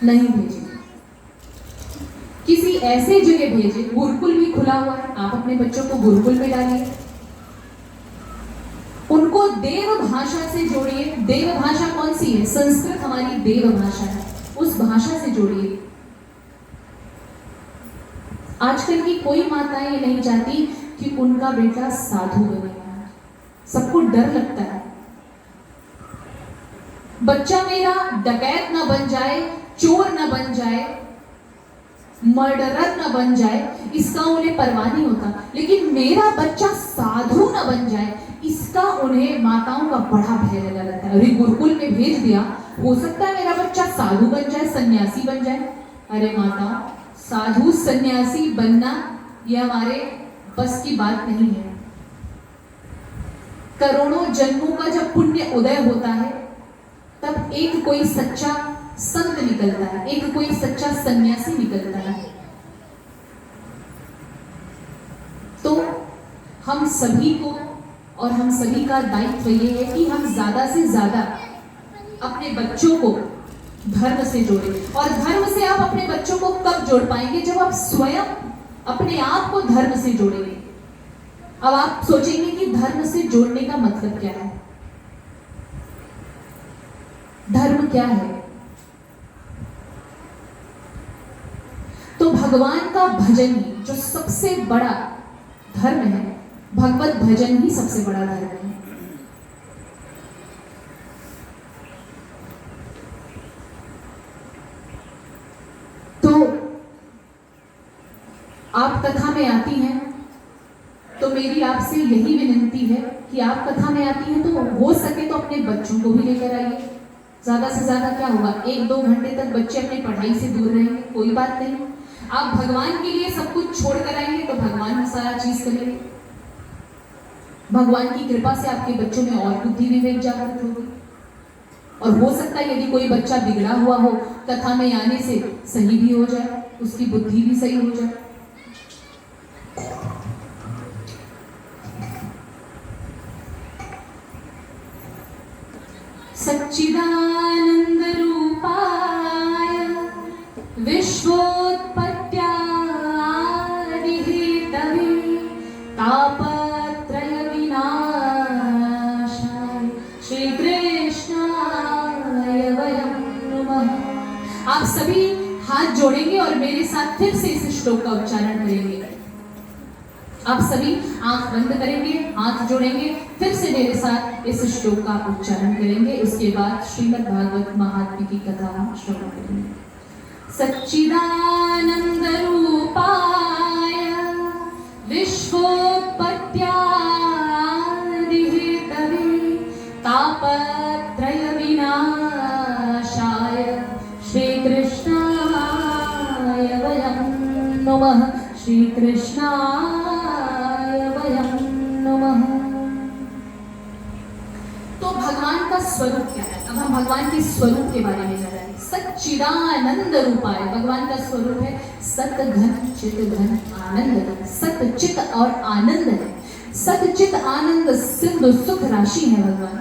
नहीं भेजिए। किसी ऐसे जगह भेजिए, गुरुकुल भी खुला हुआ है, आप अपने बच्चों को गुरुकुल में डालिए, उनको देव भाषा से जोड़िए। देव भाषा कौन सी है? संस्कृत हमारी देव भाषा है, उस भाषा से जोड़िए। आजकल की कोई माताएं ये नहीं चाहती कि उनका बेटा साधु बनेगा, सबको डर लगता है बच्चा मेरा डकैत ना बन जाए, चोर ना बन जाए, मर्डरर ना बन जाए, इसका उन्हें परवाह नहीं होता। लेकिन मेरा बच्चा साधु ना बन जाए, इसका उन्हें माताओं का बड़ा भय लगा रहता है। अरे गुरुकुल में भेज दिया, हो सकता है मेरा बच्चा साधु बन जाए, सन्यासी बन जाए। अरे माता, साधु सन्यासी बनना यह हमारे बस की बात नहीं है। करोड़ों जन्मों का जब पुण्य उदय होता है, तब एक कोई सच्चा संत निकलता है, एक कोई सच्चा सन्यासी निकलता है। तो हम सभी को और हम सभी का दायित्व ये है कि हम ज्यादा से ज्यादा अपने बच्चों को धर्म से जोड़ें। और धर्म से आप अपने बच्चों को कब जोड़ पाएंगे? जब आप स्वयं अपने आप को धर्म से जोड़ेंगे। अब आप सोचेंगे कि धर्म से जोड़ने का मतलब क्या है? धर्म क्या है? तो भगवान का भजन ही जो सबसे बड़ा धर्म है, भगवत भजन ही सबसे बड़ा धर्म है। तो आप कथा में आती हैं, तो मेरी आपसे यही विनती है कि आप कथा में आती हैं तो हो सके तो अपने बच्चों को भी लेकर आइए। ज्यादा से ज्यादा क्या होगा, 1-2 घंटे तक बच्चे अपनी पढ़ाई से दूर रहेंगे, कोई बात नहीं। आप भगवान के लिए सब कुछ छोड़ कर आएंगे तो भगवान सारा चीज करेंगे। भगवान की कृपा से आपके बच्चों में और बुद्धि विवेक जागृत होगी। और हो सकता है यदि कोई बच्चा बिगड़ा हुआ हो, कथा में आने से सही भी हो जाए, उसकी बुद्धि भी सही हो जाए। सच्चिदानंद रूपाय विश्वोत्पत्त्यादिहेतवे तापत्रय विनाशाय श्री कृष्णाय वयं नमः। आप सभी हाथ जोड़ेंगे और मेरे साथ फिर से इस श्लोक का उच्चारण करेंगे। आप सभी आंख बंद करेंगे, हाथ जोड़ेंगे, फिर से मेरे साथ इस श्लोक का उच्चारण करेंगे। उसके बाद श्रीमद् भागवत महात्म्य की कथा हम श्रवण करेंगे। सच्चिदानंद रूपाय विश्वोत्पत्त्यादिहेतवे तापत्रय विनाशाय श्री कृष्णाय वयं नमः। श्री कृष्णाय वयं नमः। तो भगवान का स्वरूप क्या है? अब हम भगवान के स्वरूप के बारे में जान रहे हैं। सच्चिदानंद रूपाय, भगवान का स्वरूप है सत घन चित घन आनंद। सत चित और आनंद है। सत चित आनंद सिंधु सुख राशि है भगवान।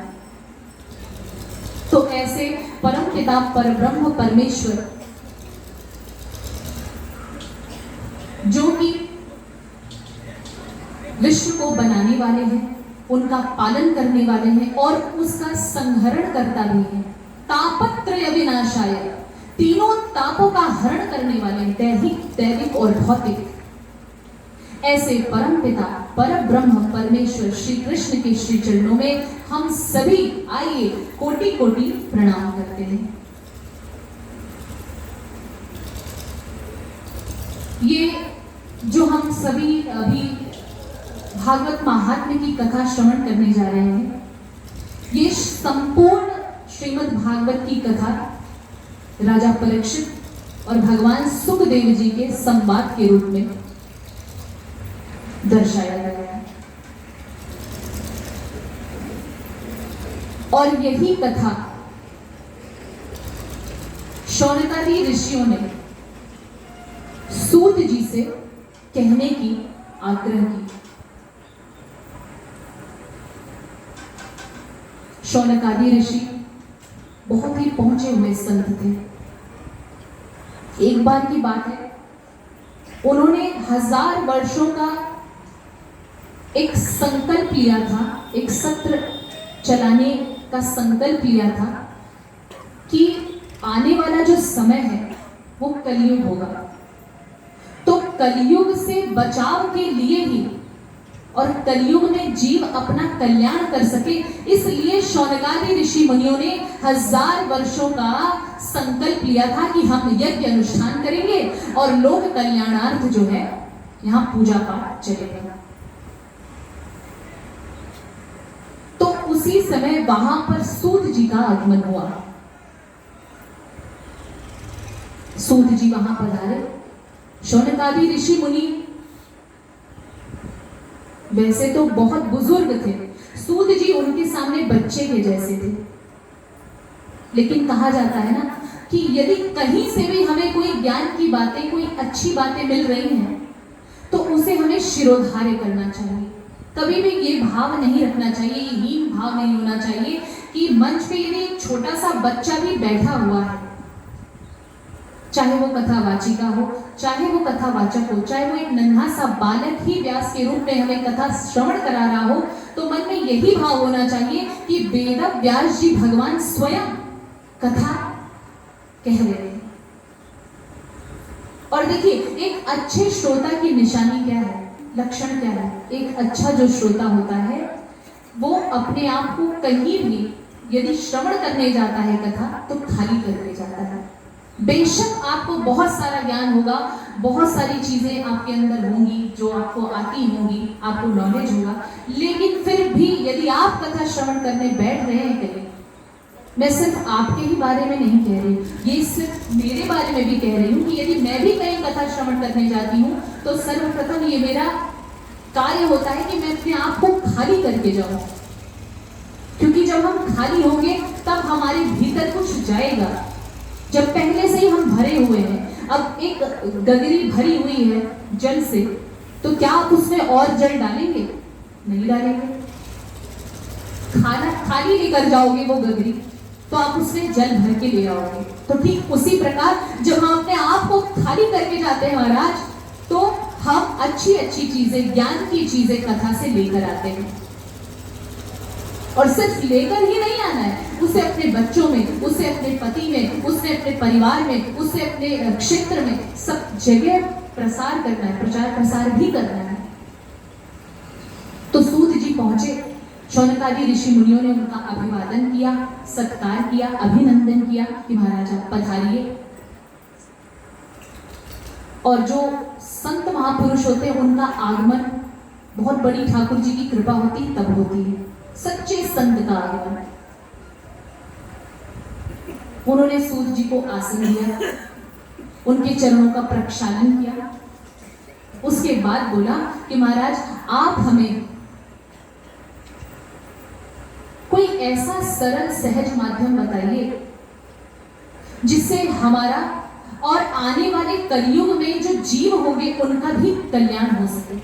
तो ऐसे परम पिता परब्रह्म परमेश्वर जो कि विश्व को बनाने वाले हैं, उनका पालन करने वाले हैं और उसका संहरण करता भी है। तापत्रय विनाशाय, तीनों तापों का हरण करने वाले, दैहिक दैविक और भौतिक। ऐसे परम पिता परब्रह्म परमेश्वर श्री कृष्ण के श्री चरणों में हम सभी आइए कोटि कोटि प्रणाम करते हैं। ये जो हम सभी अभी भागवत महात्म्य की कथा श्रवण करने जा रहे हैं, ये संपूर्ण श्रीमद् भागवत की कथा राजा परीक्षित और भगवान सुखदेव जी के संवाद के रूप में दर्शाया गया है। और यही कथा शौनकादि ऋषियों ने सूत जी से कहने की आग्रह की। शौनकादि ऋषि बहुत ही पहुंचे हुए संत थे। एक बार की बात है, उन्होंने 1000 वर्षों का एक संकल्प लिया था, एक सत्र चलाने का संकल्प लिया था कि आने वाला जो समय है वो कलयुग होगा। तो कलयुग से बचाव के लिए ही और कलयुग में जीव अपना कल्याण कर सके, इसलिए शौनकादि ऋषि मुनियों ने 1000 वर्षों का संकल्प लिया था कि हम यज्ञ अनुष्ठान करेंगे और लोक कल्याणार्थ जो है यहाँ पूजा पाठ चलेगा। तो उसी समय वहां पर सूत जी का आगमन हुआ। सूत जी वहां पधारे। शौनकादि ऋषि मुनि वैसे तो बहुत बुजुर्ग थे, सूत जी उनके सामने बच्चे के जैसे थे, लेकिन कहा जाता है ना कि यदि कहीं से भी हमें कोई ज्ञान की बातें, कोई अच्छी बातें मिल रही हैं तो उसे हमें शिरोधार्य करना चाहिए। कभी भी ये भाव नहीं रखना चाहिए, ये हीन भाव नहीं होना चाहिए कि मंच पे यदि एक छोटा सा बच्चा भी बैठा हुआ है, चाहे वो कथावाचिका हो, चाहे वो कथावाचक हो, चाहे वो एक नन्हा सा बालक ही व्यास के रूप में हमें कथा श्रवण करा रहा हो, तो मन में यही भाव होना चाहिए कि वेद व्यास जी भगवान स्वयं कथा कह रहे हैं। और देखिए, एक अच्छे श्रोता की निशानी क्या है, लक्षण क्या है? एक अच्छा जो श्रोता होता है वो अपने आप को कहीं भी यदि श्रवण करने जाता है कथा तो खाली करके जाता है। बेशक आपको बहुत सारा ज्ञान होगा, बहुत सारी चीजें आपके अंदर होंगी जो आपको आती होंगी, आपको नॉलेज होगा, लेकिन फिर भी यदि आप कथा श्रवण करने बैठ रहे हैं कहीं, मैं सिर्फ आपके ही बारे में नहीं कह रही, ये सिर्फ मेरे बारे में भी कह रही हूँ कि यदि मैं भी कहीं कथा श्रवण करने जाती हूँ तो सर्वप्रथम ये मेरा कार्य होता है कि मैं अपने आप को खाली करके जाऊँ, क्योंकि जब हम खाली होंगे तब हमारे भीतर कुछ जाएगा। जब पहले से ही हम भरे हुए हैं, अब एक गगरी भरी हुई है जल से, तो क्या आप उसमें और जल डालेंगे? नहीं डालेंगे। खाना खाली लेकर जाओगे वो गगरी, तो आप उसमें जल भर के ले आओगे। तो ठीक उसी प्रकार जब हम अपने आप को खाली करके जाते हैं महाराज, तो हम अच्छी अच्छी चीजें, ज्ञान की चीजें कथा से लेकर आते हैं। और सिर्फ लेकर ही नहीं आना है, उसे अपने बच्चों में, उसे अपने पति में, उसे अपने परिवार में, उसे अपने क्षेत्र में, सब जगह प्रसार करना है, प्रचार प्रसार भी करना है। तो सूत जी पहुंचे, शौनकादि ऋषि मुनियों ने उनका अभिवादन किया, सत्कार किया, अभिनंदन किया कि महाराज आप पधारिए। और जो संत महापुरुष होते हैं उनका आगमन बहुत बड़ी ठाकुर जी की कृपा होती तब होती है, सच्चे संत का आगमन। उन्होंने सूत जी को आसन दिया, उनके चरणों का प्रक्षालन किया, उसके बाद बोला कि महाराज आप हमें कोई ऐसा सरल सहज माध्यम बताइए जिससे हमारा और आने वाले कलयुग में जो जीव होंगे उनका भी कल्याण हो सके।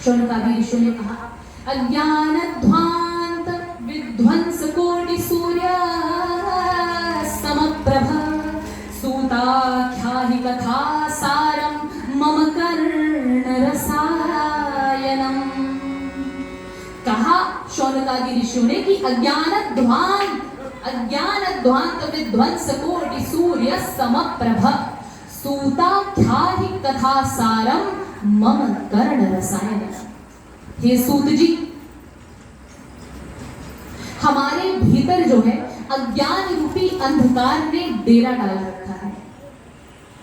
शौनकादि ऋषियों ने कहा, अज्ञानध्वांत विध्वंस कोटि सूर्य समप्रभ सूताख्याहि कथा सारम मम कर्ण रसायनम। कहा शौनकादि ऋषियों ने कि अज्ञानध्वांत विध्वंस कोटि सूर्य समप्रभ सूताख्याहि कथा सारम मम कर्ण रसायन। हे सूत जी, हमारे भीतर जो है अज्ञान रूपी अंधकार ने डेरा डाल रखा है।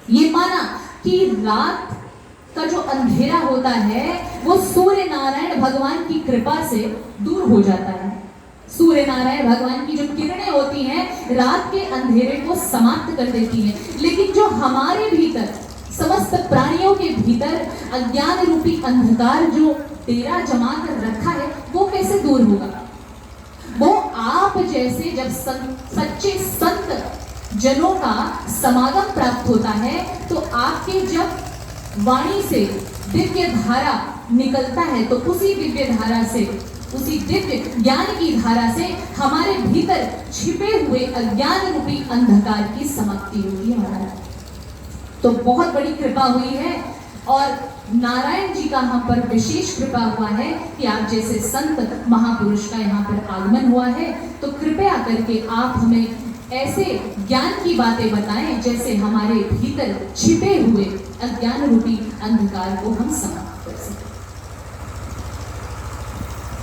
ये माना कि रात का जो अंधेरा होता है वो सूर्य नारायण भगवान की कृपा से दूर हो जाता है। सूर्य नारायण भगवान की जो किरणें होती हैं रात के अंधेरे को समाप्त कर देती हैं, लेकिन जो हमारे भीतर, समस्त प्राणियों के भीतर अज्ञान रूपी अंधकार जो डेरा जमा कर रखा है वो कैसे दूर होगा? वो आप जैसे जब सच्चे संत जनों का समागम प्राप्त होता है तो आपके जब वाणी से दिव्य धारा निकलता है तो उसी दिव्य धारा से उसी दिव्य ज्ञान की धारा से हमारे भीतर छिपे हुए अज्ञान रूपी अंधकार की समाप्ति होगी हमारा। तो बहुत बड़ी कृपा हुई है और नारायण जी का हम पर विशेष कृपा हुआ है कि आप जैसे संत महापुरुष का यहाँ पर आगमन हुआ है। तो कृपया करके आप हमें ऐसे ज्ञान की बातें बताएं जैसे हमारे भीतर छिपे हुए अज्ञान रूपी अंधकार को हम समाप्त कर सकें।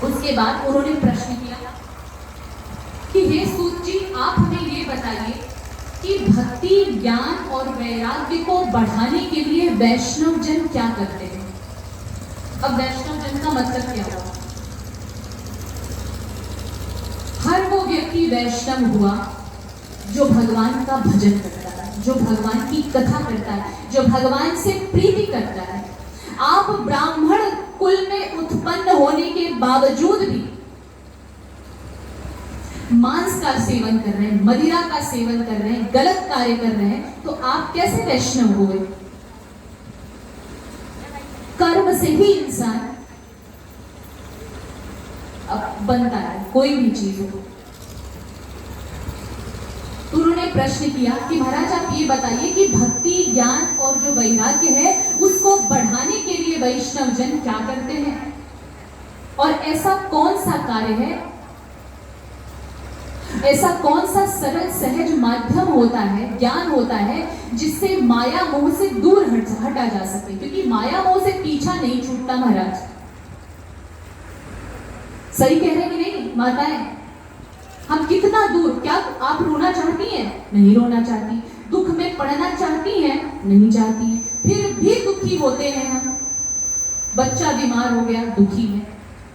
उसके बाद उन्होंने प्रश्न किया कि हे सूत जी, आप हमें ये बताइए कि भक्ति, ज्ञान और वैराग्य को बढ़ाने के लिए वैष्णव जन क्या करते हैं। अब वैष्णव जन का मतलब क्या हुआ? हर वो व्यक्ति वैष्णव हुआ जो भगवान का भजन करता है, जो भगवान की कथा करता है, जो भगवान से प्रीति करता है। आप ब्राह्मण कुल में उत्पन्न होने के बावजूद भी मांस का सेवन कर रहे हैं, मदिरा का सेवन कर रहे हैं, गलत कार्य कर रहे हैं, तो आप कैसे वैष्णव हुए? कर्म से ही इंसान अब बनता है, कोई भी चीज हो। तो उन्होंने प्रश्न किया कि महाराज आप ये बताइए कि भक्ति, ज्ञान और जो वैराग्य है उसको बढ़ाने के लिए वैष्णव जन क्या करते हैं, और ऐसा कौन सा कार्य है, ऐसा कौन सा सरल सहज माध्यम होता है, ज्ञान होता है जिससे माया मोह से दूर हटा जा सके। क्योंकि माया मोह से पीछा नहीं छूटता महाराज। सही कह रहे हैं कि नहीं माताएं? हम कितना दूर, क्या आप रोना चाहती हैं? नहीं रोना चाहती। दुख में पड़ना चाहती हैं? नहीं चाहती हैं। फिर भी दुखी होते हैं हम। बच्चा बीमार हो गया, दुखी है।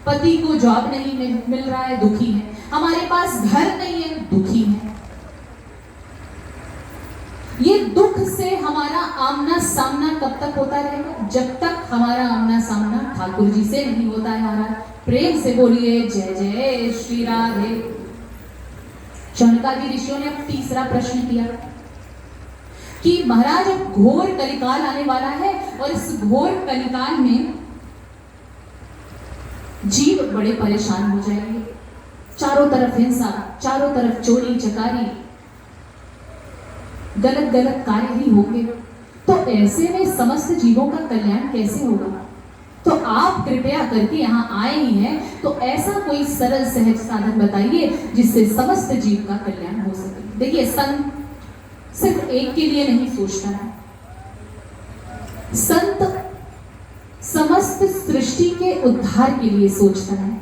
पति को जॉब नहीं मिल रहा है, दुखी है। हमारे पास घर नहीं है, दुखी है। ये दुख से हमारा आमना सामना कब तक होता रहेगा? जब तक हमारा आमना सामना ठाकुर जी से नहीं होता है। महाराज प्रेम से बोलिए जय जय श्री राधे। शौनकादि ऋषियों ने अब तीसरा प्रश्न किया कि महाराज अब घोर कलिकाल आने वाला है और इस घोर कलिकाल में जीव बड़े परेशान हो जाएंगे। चारों तरफ हिंसा, चारों तरफ चोरी चकारी, गलत गलत कार्य ही होंगे। तो ऐसे में समस्त जीवों का कल्याण कैसे होगा? तो आप कृपया करके यहाँ आए ही हैं, तो ऐसा कोई सरल सहज साधन बताइए जिससे समस्त जीव का कल्याण हो सके। देखिए, संत सिर्फ एक के लिए नहीं सोचता है। संत समस्त सृष्टि के उद्धार के लिए सोचता है।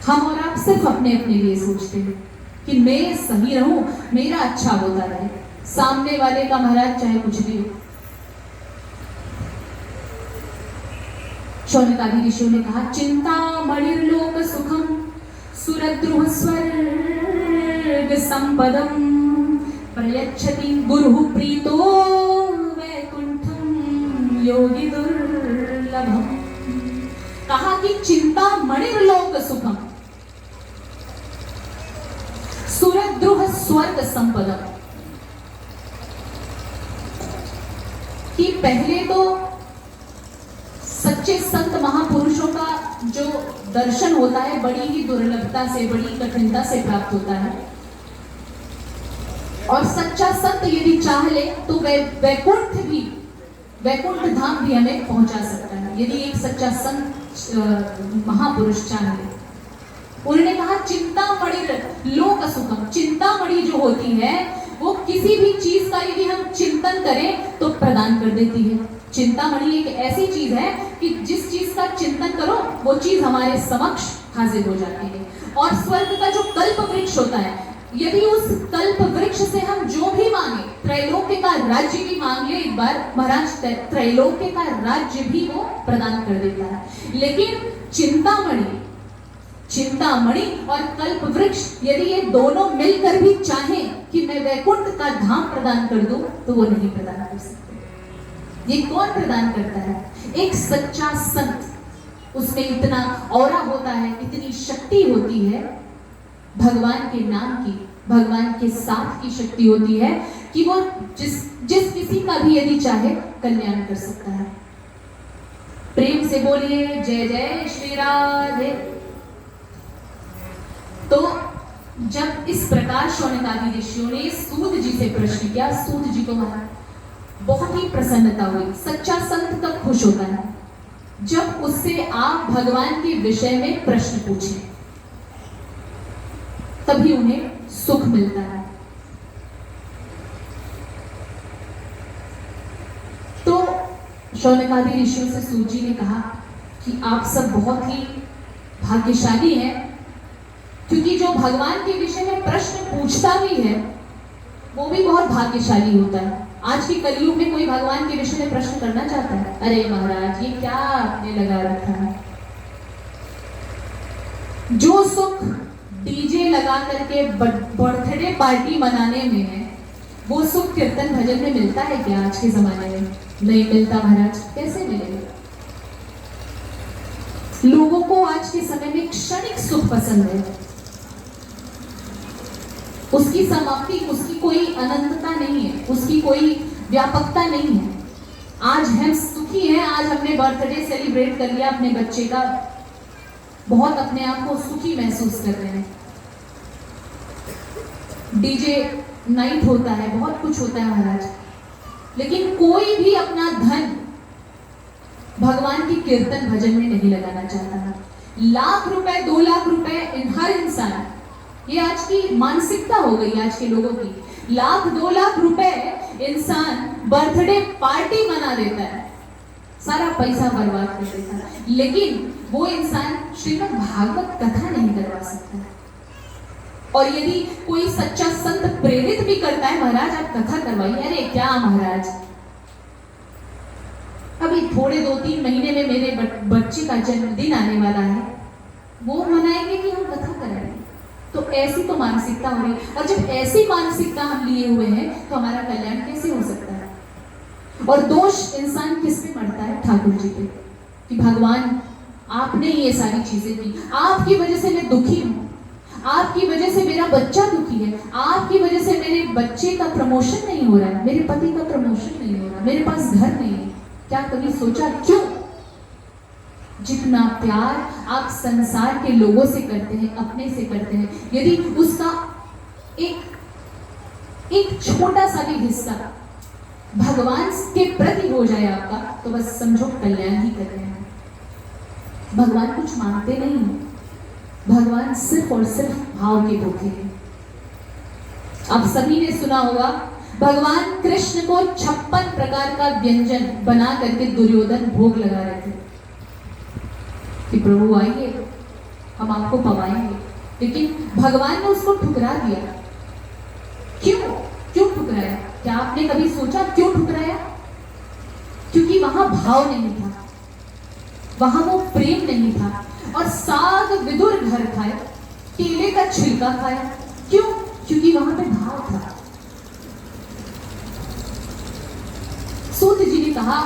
हम और आप सिर्फ अपने अपने लिए सोचते हैं कि मैं सही रहूं, मेरा अच्छा होता रहे, सामने वाले का महाराज चाहे कुछ भी हो। शौनकादि ऋषियों ने कहा चिंता मणिर्लोक सुखम सुरद्रुह स्वर्ग संपदम प्रयच्छति गुरु प्रीतो वैकुंठम योगी दुर्लभम। कहा कि चिंता मणिर्लोक सुखम सुरद्रुह स्वर्ग संपदम, कि पहले तो सच्चे संत महापुरुषों का जो दर्शन होता है बड़ी ही दुर्लभता से, बड़ी कठिनता से प्राप्त होता है। और सच्चा संत यदि चाह ले तो वैकुंठ धाम भी हमें पहुंचा सकता है, यदि एक सच्चा संत महापुरुष चाह ले। उन्होंने कहा चिंतामणि लोक सुखम, चिंतामणि जो होती है वो किसी भी चीज का यदि हम चिंतन करें तो प्रदान कर देती है। चिंतामणि एक ऐसी चीज है कि जिस चीज का चिंतन करो वो चीज हमारे समक्ष हाजिर हो जाती है। और स्वर्ग का जो कल्प वृक्ष होता है, यदि उस कल्प वृक्ष से हम जो भी मांगे, त्रैलोक्य का राज्य भी मांग ले एक बार, महाराज त्रैलोक्य का राज्य भी वो प्रदान कर देता है। लेकिन चिंतामणि और कल्प वृक्ष यदि ये दोनों मिलकर भी चाहें कि मैं वैकुंठ का धाम प्रदान कर दूं तो वो नहीं प्रदान कर सकते। ये कौन प्रदान करता है? एक सच्चा संत। उसमें इतना औरा होता है, इतनी शक्ति होती है भगवान के नाम की, भगवान के साथ की शक्ति होती है कि वो जिस किसी का भी यदि चाहे कल्याण कर सकता है। प्रेम से बोलिए जय जय श्री राधे। तो जब इस प्रकार शौनकादि ऋषियों ने सूत जी से प्रश्न किया, सूत जी को बहुत ही प्रसन्नता हुई। सच्चा संत तब खुश होता है जब उससे आप भगवान के विषय में प्रश्न पूछें, तभी उन्हें सुख मिलता है। तो शौनकादि ऋषियों से सूत जी ने कहा कि आप सब बहुत ही भाग्यशाली हैं, क्योंकि जो भगवान के विषय में प्रश्न पूछता भी है वो भी बहुत भाग्यशाली होता है। आज के कलयुग में कोई भगवान के विषय में प्रश्न करना चाहता है? अरे महाराज, ये क्या आपने लगा रखा है? जो सुख डीजे लगा करके बर्थडे पार्टी मनाने में है, वो सुख कीर्तन भजन में मिलता है क्या आज के जमाने में? नहीं मिलता महाराज। कैसे मिलेगा? लोगों को आज के समय में क्षणिक सुख पसंद है, उसकी समाप्ति, उसकी कोई अनंतता नहीं है, उसकी कोई व्यापकता नहीं है। आज हम सुखी हैं, आज हमने बर्थडे सेलिब्रेट कर लिया अपने बच्चे का, बहुत अपने आप को सुखी महसूस कर रहे हैं। डीजे नाइट होता है, बहुत कुछ होता है महाराज, लेकिन कोई भी अपना धन भगवान की कीर्तन भजन में नहीं लगाना चाहता है। लाख रुपए, 2 लाख रुपए हर इंसान, ये आज की मानसिकता हो गई आज के लोगों की। लाख 2 लाख रुपए इंसान बर्थडे पार्टी मना देता है, सारा पैसा बर्बाद कर देता है, लेकिन वो इंसान श्रीमद् भागवत कथा नहीं करवा सकता है। और यदि कोई सच्चा संत प्रेरित भी करता है, महाराज आप कथा करवाइए, अरे क्या महाराज, अभी थोड़े 2-3 महीने में मेरे बच्चे का जन्मदिन आने वाला है, वो मनाएंगे कि हम कथा कराएंगे। तो ऐसी तो मानसिकता हो रही, और जब ऐसी मानसिकता हम लिए हुए हैं तो हमारा कल्याण कैसे हो सकता है? और दोष इंसान किस पे पड़ता है? ठाकुर जी पे, कि भगवान आपने ये सारी चीजें की, आपकी वजह से मैं दुखी हूं, आपकी वजह से मेरा बच्चा दुखी है, आपकी वजह से मेरे बच्चे का प्रमोशन नहीं हो रहा है, मेरे पति का प्रमोशन नहीं हो रहा, मेरे पास घर नहीं है। क्या कभी सोचा क्यों? जितना प्यार आप संसार के लोगों से करते हैं, अपने से करते हैं, यदि उसका एक छोटा सा भी हिस्सा भगवान के प्रति हो जाए आपका, तो बस समझो कल्याण ही कर रहे हैं। भगवान कुछ मांगते नहीं हैं, भगवान सिर्फ और सिर्फ भाव के भूखे हैं। आप सभी ने सुना होगा, भगवान कृष्ण को 56 प्रकार का व्यंजन बना करके दुर्योधन भोग लगा रहे थे कि प्रभु आइए, हम आपको पवाएंगे, लेकिन भगवान ने उसको ठुकरा दिया। क्यों ठुकराया? क्या आपने कभी सोचा क्यों ठुकराया? क्योंकि वहां भाव नहीं था, वहां वो प्रेम नहीं था। और साग विदुर घर खाए, केले का छिलका खाया, क्यों? क्योंकि वहां पे भाव था। सूत जी ने कहा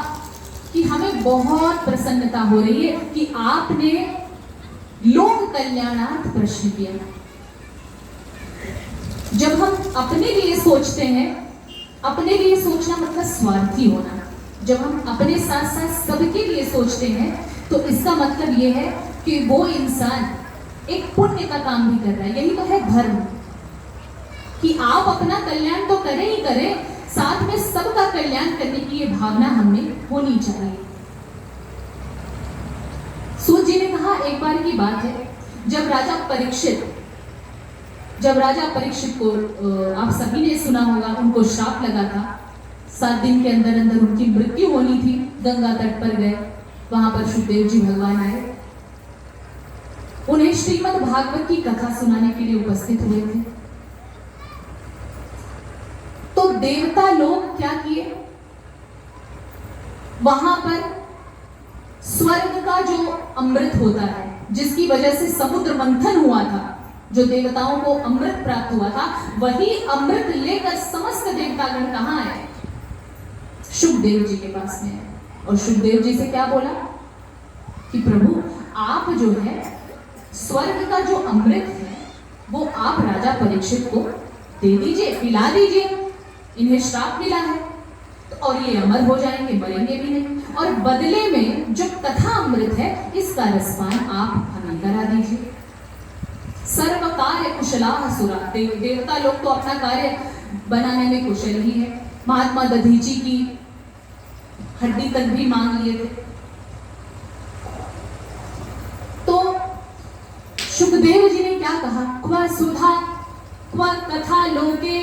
कि हमें बहुत प्रसन्नता हो रही है कि आपने लोक कल्याणार्थ प्रश्न किया। जब हम अपने लिए सोचते हैं, अपने लिए सोचना मतलब स्वार्थी होना। जब हम अपने साथ साथ सबके लिए सोचते हैं, तो इसका मतलब यह है कि वो इंसान एक पुण्य का काम भी कर रहा है। यही तो है धर्म, कि आप अपना कल्याण तो करें ही करें, साथ में सबका कल्याण करने की ये भावना हमें होनी चाहिए। सूत जी ने कहा, एक बार की बात है, जब राजा परीक्षित को आप सभी ने सुना होगा, उनको श्राप लगा था, 7 दिन के अंदर अंदर उनकी मृत्यु होनी थी। गंगा तट पर गए, वहां पर सुखदेव जी भगवान आए, उन्हें श्रीमद् भागवत की कथा सुनाने के लिए उपस्थित हुए थे। तो देवता लोग क्या किए, वहां पर स्वर्ग का जो अमृत होता है, जिसकी वजह से समुद्र मंथन हुआ था, जो देवताओं को अमृत प्राप्त हुआ था, वही अमृत लेकर समस्त देवतागण कहां आए? शुकदेव जी के पास में। और शुकदेव जी से क्या बोला कि प्रभु आप जो है स्वर्ग का जो अमृत है वो आप राजा परीक्षित को दे दीजिए, पिला दीजिए, इन्हें श्राप मिला है और ये अमर हो जाएंगे, मरेंगे भी नहीं, और बदले में जो कथा अमृत है इसका रसपान आप हमें करा दीजिए। सर्व कार्य कुशलाः सुरा। देवता लोग तो अपना कार्य बनाने में कुशल ही है। महात्मा दधीची की हड्डी तक भी मांग लिए थे। तो सुखदेव जी ने क्या कहा, क्व सुधा क्व कथा लोके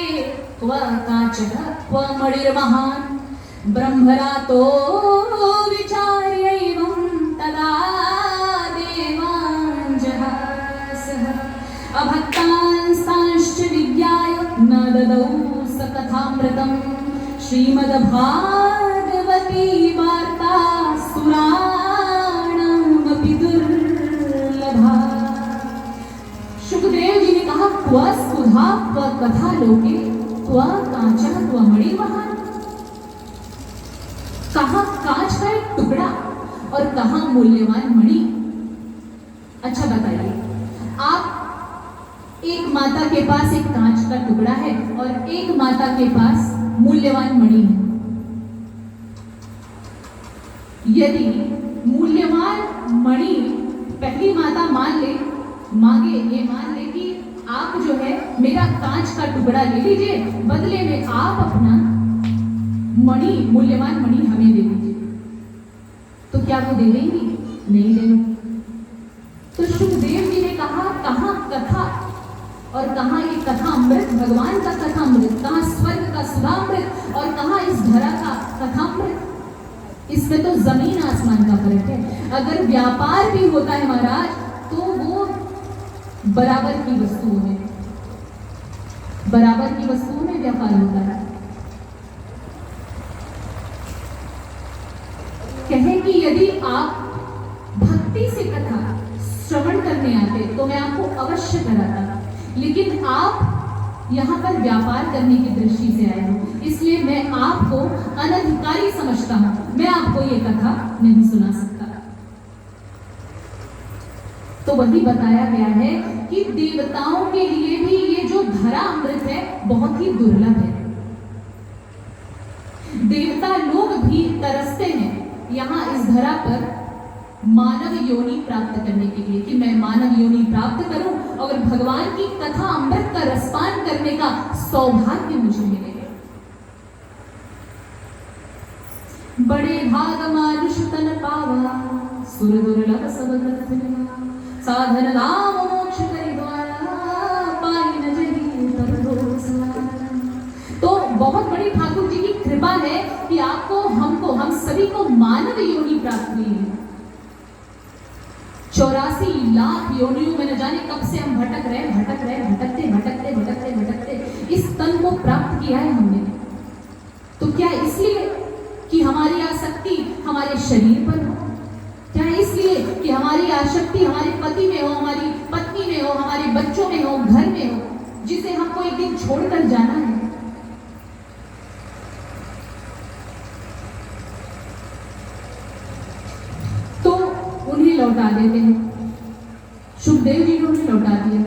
क्व काचः क्व मणिर्महान् ब्रह्मरा तो विचार्यैवं तदा देवान् जहासः अभक्तांस्तांश्च विज्ञाय न ददौ स कथामृतं श्रीमद्भागवती वार्ता सुराणामपि दुर्लभा। सुखदेव जी ने कहा, क्व सुधा क्व कथा लोके क्व काचः क्व मणिर्महान्। कहाँ कांच का एक टुकड़ा और कहाँ मूल्यवान मणि। अच्छा बताइए, आप एक माता के पास एक कांच का टुकड़ा है और एक माता के पास मूल्यवान मणि है। यदि मूल्यवान मणि पहली माता मांगे, ये मान ले कि आप जो है मेरा कांच का टुकड़ा ले लीजिए, बदले में आप अपना मणि, मूल्यवान मणि हमें दे दीजिए, तो क्या वो दे देंगी? नहीं देंगे। तो सुखदेव जी ने कहा, कहाँ कथा और कहाँ ये कथा अमृत, भगवान का कथा अमृत, कहाँ स्वर्ग का सुधामृत और कहाँ इस धरा का कथामृत। इसमें तो जमीन आसमान का फर्क है। अगर व्यापार भी होता है महाराज, तो वो बराबर की वस्तुओं में, बराबर की वस्तुओं में व्यापार होता है। कहें कि यदि आप भक्ति से कथा श्रवण करने आते तो मैं आपको अवश्य कराता, लेकिन आप यहाँ पर व्यापार करने की दृष्टि से आए हो, इसलिए मैं आपको अनधिकारी समझता हूँ, मैं आपको ये कथा नहीं सुना सकता। तो वही बताया गया है कि देवताओं के लिए भी ये जो धरा अमृत है बहुत ही दुर्लभ है। देवता लोग भी तरसते हैं यहाँ इस धरा पर मानव योनि प्राप्त करने के लिए, कि मैं मानव योनि प्राप्त करूं और भगवान की कथा अमृत का रसपान करने का सौभाग्य मुझे मिले। बड़े भाग मानुष तन पावा, सुर दुर्लभ सब ग्रथ मिला, साधन नाम मोक्ष करि द्वारा, पाई न जही तर दोसा। तो बहुत बड़ी ठाकुर जी की कृपा है कि आपको, हमको, हम सभी को मानव योनि प्राप्त हुई है। 84 लाख योनियों में न जाने कब से हम भटकते इस तन को प्राप्त किया है हमने। तो क्या इसलिए कि हमारी आसक्ति हमारे शरीर पर हो? क्या इसलिए कि हमारी आसक्ति हमारे पति में हो, हमारी पत्नी में हो, हमारे बच्चों में हो, घर में हो, जिसे हमको एक दिन छोड़कर जाना है? तो उन्हें लौटा देते हैं। सुखदेव जी ने उन्हें लौटा दिया।